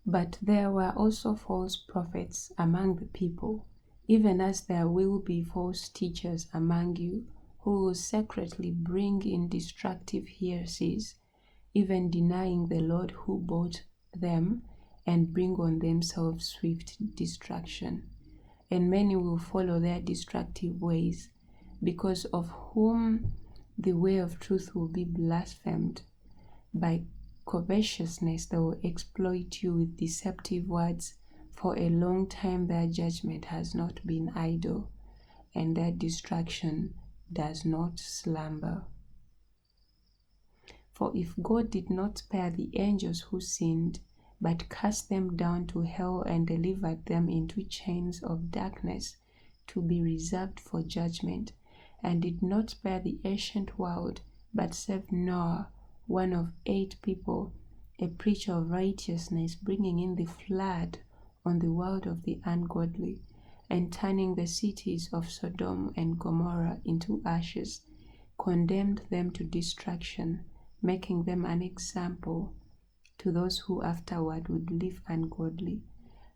But there were also false prophets among the people, even as there will be false teachers among you, who will secretly bring in destructive heresies, even denying the Lord who bought them, and bring on themselves swift destruction. And many will follow their destructive ways, because of whom the way of truth will be blasphemed. By covetousness they will exploit you with deceptive words. For a long time their judgment has not been idle, and their destruction does not slumber. For if God did not spare the angels who sinned, but cast them down to hell and delivered them into chains of darkness to be reserved for judgment, and did not spare the ancient world, but saved Noah, one of 8 people, a preacher of righteousness, bringing in the flood on the world of the ungodly, and turning the cities of Sodom and Gomorrah into ashes, condemned them to destruction, making them an example to those who afterward would live ungodly,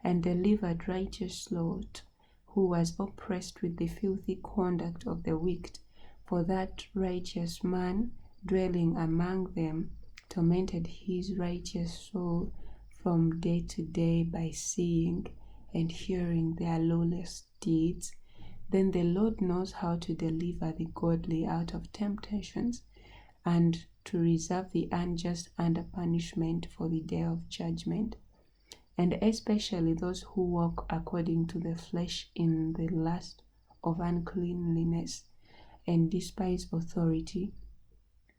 and delivered righteous Lot, who was oppressed with the filthy conduct of the wicked, for that righteous man dwelling among them tormented his righteous soul from day to day by seeing and hearing their lawless deeds. Then the Lord knows how to deliver the godly out of temptations, and to reserve the unjust under punishment for the day of judgment, and especially those who walk according to the flesh in the lust of uncleanliness, and despise authority.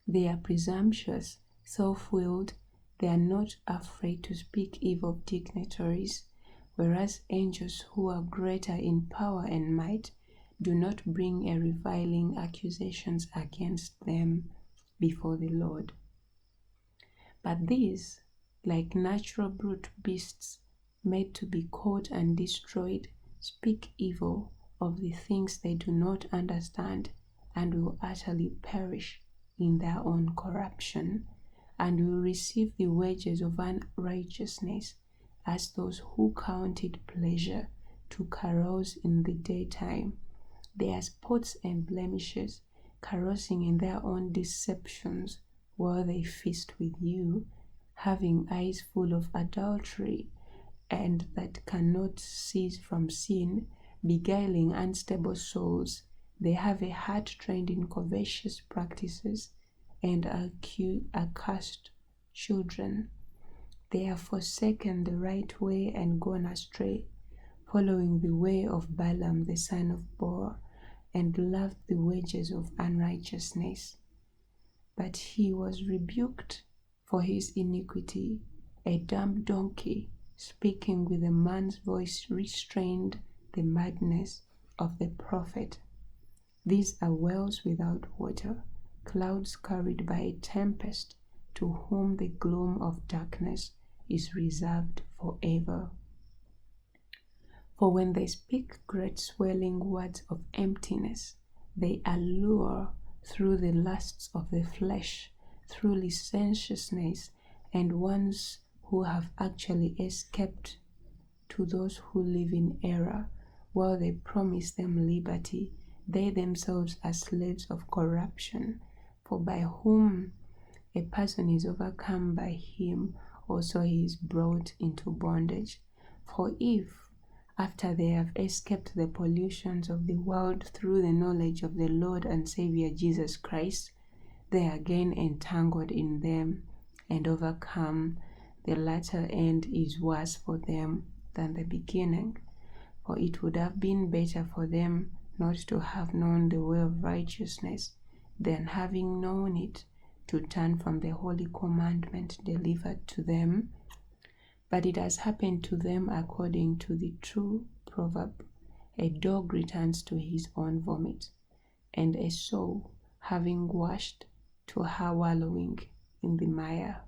They are presumptuous, self-willed, they are not afraid to speak evil of dignitaries, whereas angels who are greater in power and might do not bring a reviling accusations against them before the Lord. But these, like natural brute beasts made to be caught and destroyed, speak evil of the things they do not understand, and will utterly perish in their own corruption, and will receive the wages of unrighteousness, as those who count it pleasure to carouse in the daytime. They are spots and blemishes, carousing in their own deceptions, while they feast with you, having eyes full of adultery, and that cannot cease from sin, beguiling unstable souls. They have a heart trained in covetous practices, and are accursed children. They have forsaken the right way and gone astray, following the way of Balaam the son of Beor, and loved the wages of unrighteousness. But he was rebuked for his iniquity. A dumb donkey, speaking with a man's voice, restrained the madness of the prophet. These are wells without water, clouds carried by a tempest, to whom the gloom of darkness is reserved forever. For when they speak great swelling words of emptiness, they allure through the lusts of the flesh, through licentiousness, and ones who have actually escaped to those who live in error, while they promise them liberty, they themselves are slaves of corruption. For by whom a person is overcome, by him also he is brought into bondage. For if, after they have escaped the pollutions of the world through the knowledge of the Lord and Savior Jesus Christ, they are again entangled in them and overcome, the latter end is worse for them than the beginning. For it would have been better for them not to have known the way of righteousness, than having known it, to turn from the holy commandment delivered to them. But it has happened to them according to the true proverb, a dog returns to his own vomit, and a soul, having washed, to her wallowing in the mire.